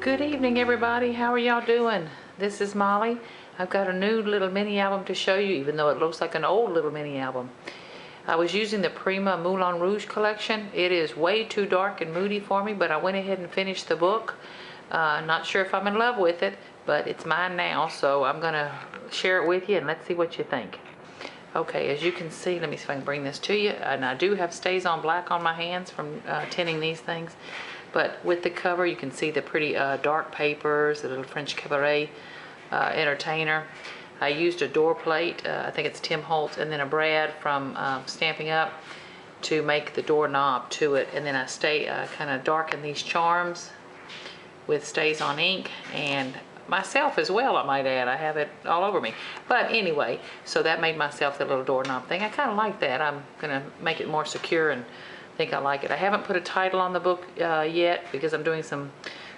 Good evening, everybody. How are y'all doing? This is Molly. I've got a new little mini album to show you, even though it looks like an old little mini album. I was using the Prima Moulin Rouge collection. It is way too dark and moody for me, but I went ahead and finished the book. Not sure if I'm in love with it, but it's mine now, so I'm going to share it with you and let's see what you think. Okay, as you can see, let me see if I can bring this to you. And I do have stays on black on my hands from tinning these things. But with the cover, you can see the pretty dark papers, the little French cabaret entertainer. I used a door plate, I think it's Tim Holtz, and then a brad from Stampin' Up! To make the doorknob to it. And then I kind of darken these charms with stays on ink, and myself as well, I might add. I have it all over me. But anyway, so that made myself the little doorknob thing. I kind of like that. I'm going to make it more secure and think I like it. I haven't put a title on the book yet because I'm doing some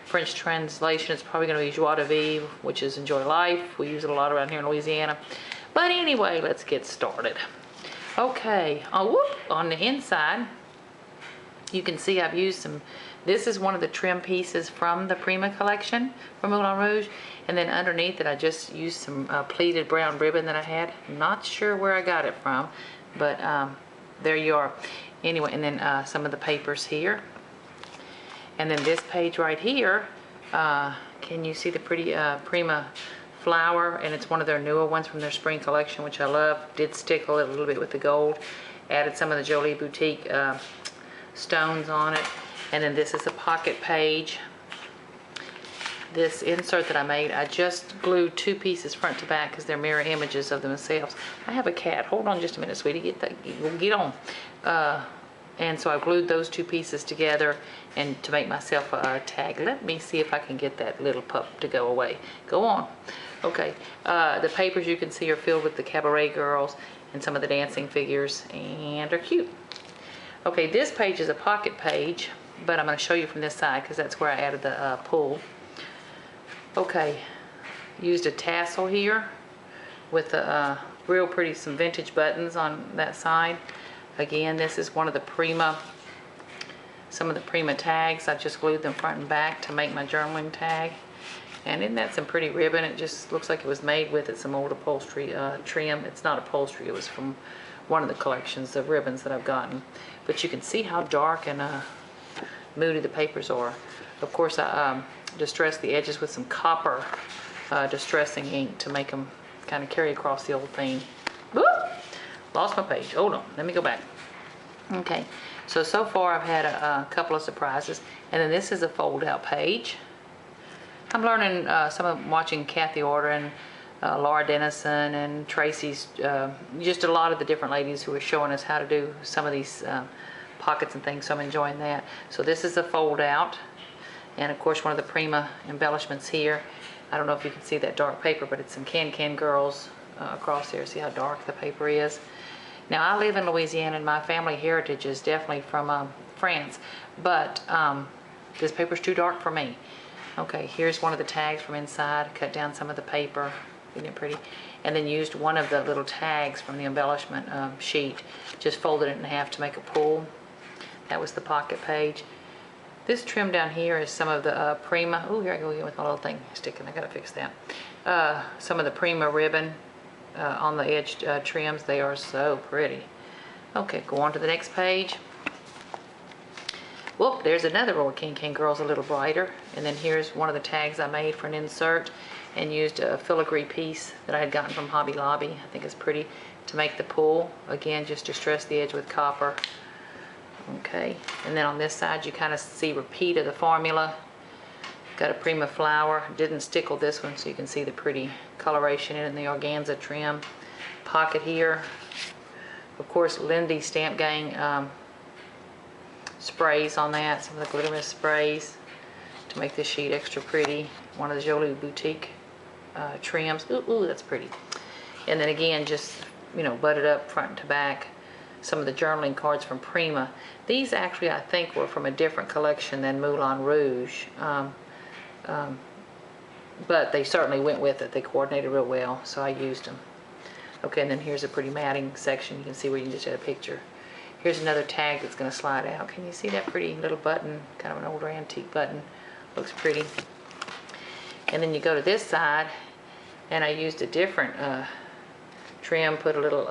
French translation. It's probably going to be Joie de Vivre, which is Enjoy Life. We use it a lot around here in Louisiana. But anyway, let's get started. Okay, on the inside, you can see I've used some, this is one of the trim pieces from the Prima collection from Moulin Rouge. And then underneath it, I just used some pleated brown ribbon that I had. I'm not sure where I got it from, but there you are. Anyway, and then some of the papers here. And then this page right here, can you see the pretty Prima flower? And it's one of their newer ones from their spring collection, which I love. Did stickle it a little bit with the gold. Added some of the Jolee Boutique stones on it. And then this is a pocket page. This insert that I made, I just glued two pieces front to back because they're mirror images of themselves. I have a cat. Hold on just a minute, sweetie. Get on. And so I glued those two pieces together and to make myself a tag. Let me see if I can get that little pup to go away. Go on. Okay. The papers you can see are filled with the cabaret girls and some of the dancing figures, and they're cute. Okay, this page is a pocket page, but I'm going to show you from this side because that's where I added the pull. Okay, used a tassel here with real pretty, some vintage buttons on that side. Again, this is one of the Prima, some of the Prima tags. I just glued them front and back to make my journaling tag. And isn't that some pretty ribbon? It just looks like it was made with it, some old upholstery trim. It's not upholstery, it was from one of the collections of ribbons that I've gotten. But you can see how dark and moody the papers are. Of course, I distressed the edges with some copper distressing ink to make them kind of carry across the old theme. Whoop! Lost my page. Hold on. Let me go back. Okay. So far I've had a couple of surprises. And then this is a fold-out page. I'm learning some of watching Kathy Order and Laura Dennison and Tracy's, just a lot of the different ladies who are showing us how to do some of these pockets and things, so I'm enjoying that. So this is a fold-out. And of course one of the Prima embellishments here. I don't know if you can see that dark paper, but it's some Can girls across there. See how dark the paper is? Now I live in Louisiana and my family heritage is definitely from France, but this paper's too dark for me. Okay, here's one of the tags from inside. Cut down some of the paper. Isn't it pretty? And then used one of the little tags from the embellishment sheet. Just folded it in half to make a pull. That was the pocket page. This trim down here is some of the Prima. Oh, here I go again with my little thing sticking. I gotta fix that. Some of the Prima ribbon on the edge trims. They are so pretty. Okay, go on to the next page. Whoop, there's another row of Can Girls, a little brighter. And then here's one of the tags I made for an insert and used a filigree piece that I had gotten from Hobby Lobby. I think it's pretty to make the pull. Again, just distress the edge with copper. Okay, and then on this side you kind of see repeat of the formula. Got a Prima flower. Didn't stickle this one, so you can see the pretty coloration in it and the organza trim. Pocket here. Of course, Lindy Stamp Gang sprays on that. Some of the glitterous sprays to make this sheet extra pretty. One of the Jolee Boutique trims. Ooh, that's pretty. And then again, just, you know, butted up front to back. Some of the journaling cards from Prima. These actually, I think, were from a different collection than Moulin Rouge. But they certainly went with it. They coordinated real well, so I used them. Okay, and then here's a pretty matting section. You can see where you can just add a picture. Here's another tag that's going to slide out. Can you see that pretty little button? Kind of an older antique button. Looks pretty. And then you go to this side, and I used a different trim, put a little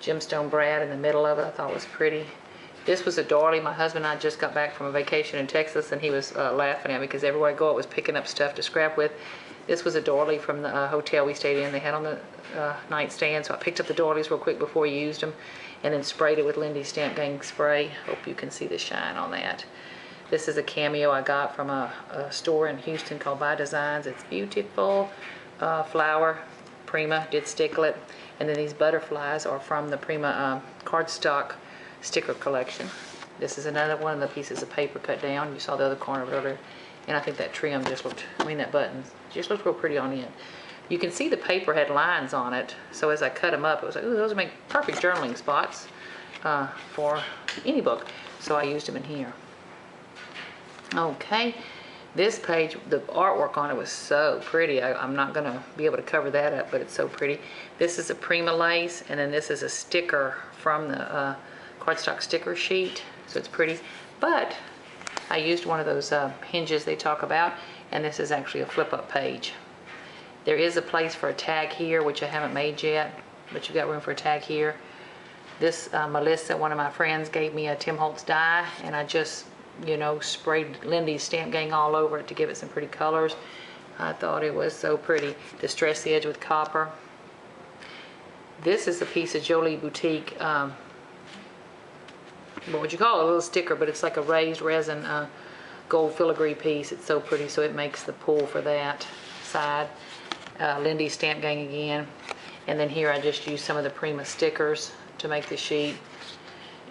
gemstone brad in the middle of it. I thought it was pretty. This was a doily. My husband and I just got back from a vacation in Texas, and he was laughing at me because everywhere I go, I was picking up stuff to scrap with. This was a doily from the hotel we stayed in. They had on the nightstand, so I picked up the doilies real quick before we used them, and then sprayed it with Lindy Stamp Gang spray. Hope you can see the shine on that. This is a cameo I got from a store in Houston called By Designs. It's beautiful. Flower, Prima did sticklet. And then these butterflies are from the Prima cardstock sticker collection. This is another one of the pieces of paper cut down. You saw the other corner of it earlier. And I think that trim just looked, that button just looked real pretty on the end. You can see the paper had lines on it. So as I cut them up, it was like, ooh, those would make perfect journaling spots for any book. So I used them in here. Okay. This page, the artwork on it was so pretty. I'm not going to be able to cover that up, but it's so pretty. This is a Prima lace, and then this is a sticker from the cardstock sticker sheet, so it's pretty. But I used one of those hinges they talk about, and this is actually a flip-up page. There is a place for a tag here, which I haven't made yet, but you got room for a tag here. This Melissa, one of my friends, gave me a Tim Holtz die, and I just sprayed Lindy's Stamp Gang all over it to give it some pretty colors. I thought it was so pretty. Distress the edge with copper. This is a piece of Jolee Boutique, what would you call it? A little sticker, but it's like a raised resin gold filigree piece. It's so pretty, so it makes the pull for that side. Lindy's Stamp Gang again. And then here I just used some of the Prima stickers to make the sheet.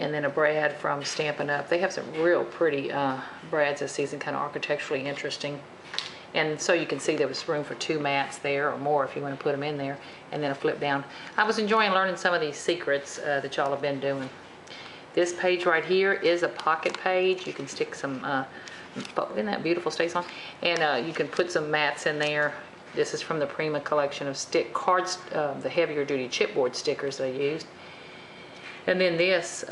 And then a brad from Stampin' Up. They have some real pretty brads this season, kind of architecturally interesting. And so you can see there was room for 2 mats there, or more if you want to put them in there, and then a flip down. I was enjoying learning some of these secrets that y'all have been doing. This page right here is a pocket page. You can stick some, isn't that beautiful, stays on? And you can put some mats in there. This is from the Prima collection of stick cards, the heavier duty chipboard stickers they used. And then this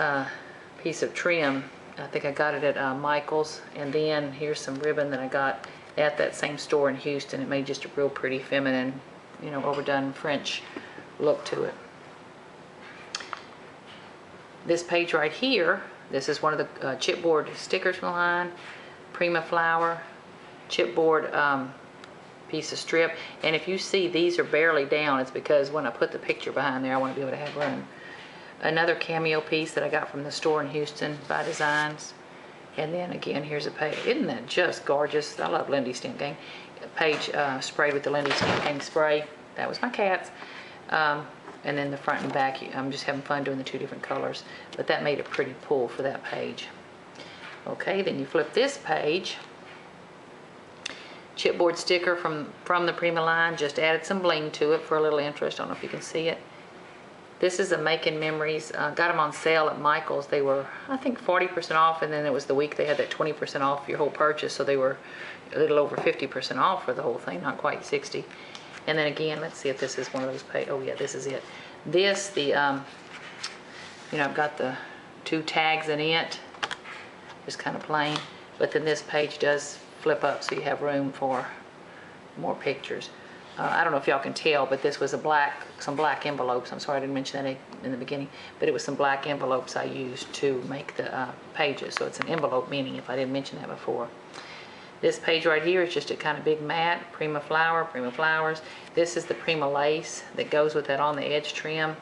piece of trim, I think I got it at Michael's. And then here's some ribbon that I got at that same store in Houston. It made just a real pretty feminine, overdone French look to it. This page right here, this is one of the chipboard stickers from the line. Prima flower, chipboard piece of strip. And if you see these are barely down, it's because when I put the picture behind there, I want to be able to have room. Another cameo piece that I got from the store in Houston, By Designs. And then again, here's a page. Isn't that just gorgeous? I love Lindy Stamp Gang. A page sprayed with the Lindy Stamp Gang spray. That was my cat's. And then the front and back, I'm just having fun doing the 2 different colors. But that made a pretty pull for that page. Okay, then you flip this page. Chipboard sticker from the Prima line. Just added some bling to it for a little interest. I don't know if you can see it. This is a Making Memories. Got them on sale at Michael's. They were, I think, 40% off, and then it was the week they had that 20% off your whole purchase, so they were a little over 50% off for the whole thing, not quite 60. And then again, let's see if this is one of those pages. Oh yeah, this is it. This, I've got the 2 tags in it, just kind of plain, but then this page does flip up, so you have room for more pictures. I don't know if y'all can tell, but this was some black envelopes. I'm sorry I didn't mention that in the beginning, but it was some black envelopes I used to make the pages. So it's an envelope meaning, if I didn't mention that before. This page right here is just a kind of big mat, Prima flower, Prima flowers. This is the Prima lace that goes with that on the edge trim.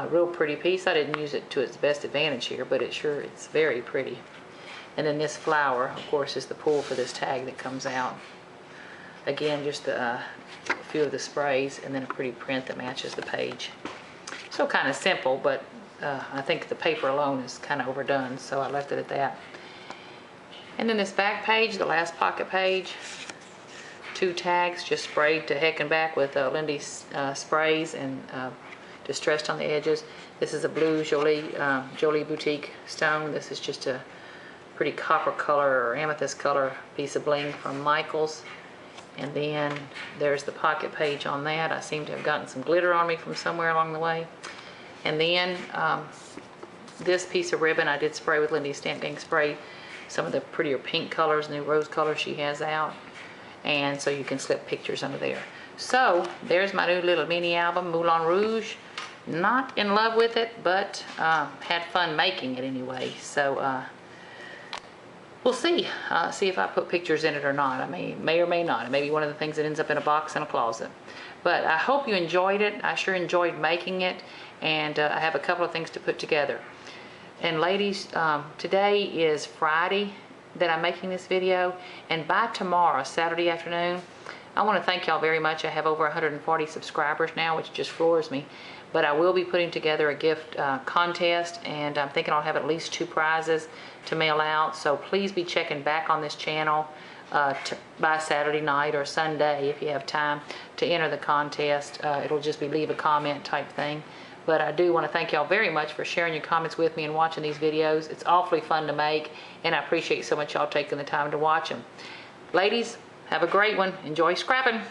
Real pretty piece. I didn't use it to its best advantage here, but it's very pretty. And then this flower, of course, is the pull for this tag that comes out. Again, just a few of the sprays, and then a pretty print that matches the page. So kind of simple, but I think the paper alone is kind of overdone, so I left it at that. And then this back page, the last pocket page, 2 tags just sprayed to heck and back with Lindy's sprays and distressed on the edges. This is a blue Jolee Boutique stone. This is just a pretty copper color or amethyst color piece of bling from Michael's. And then there's the pocket page on that. I seem to have gotten some glitter on me from somewhere along the way. And then this piece of ribbon I did spray with Lindy's Stamp Gang spray. Some of the prettier pink colors, new rose colors she has out. and so you can slip pictures under there. So there's my new little mini album, Moulin Rouge. Not in love with it, but had fun making it anyway. So we'll see. See if I put pictures in it or not. I may or may not. It may be one of the things that ends up in a box in a closet. But I hope you enjoyed it. I sure enjoyed making it, and I have a couple of things to put together. And ladies, today is Friday that I'm making this video, and by tomorrow, Saturday afternoon, I want to thank y'all very much. I have over 140 subscribers now, which just floors me. But I will be putting together a gift contest, and I'm thinking I'll have at least 2 prizes to mail out. So please be checking back on this channel by Saturday night or Sunday if you have time to enter the contest. It'll just be leave a comment type thing. But I do want to thank y'all very much for sharing your comments with me and watching these videos. It's awfully fun to make, and I appreciate so much y'all taking the time to watch them. Ladies, have a great one. Enjoy scrapping.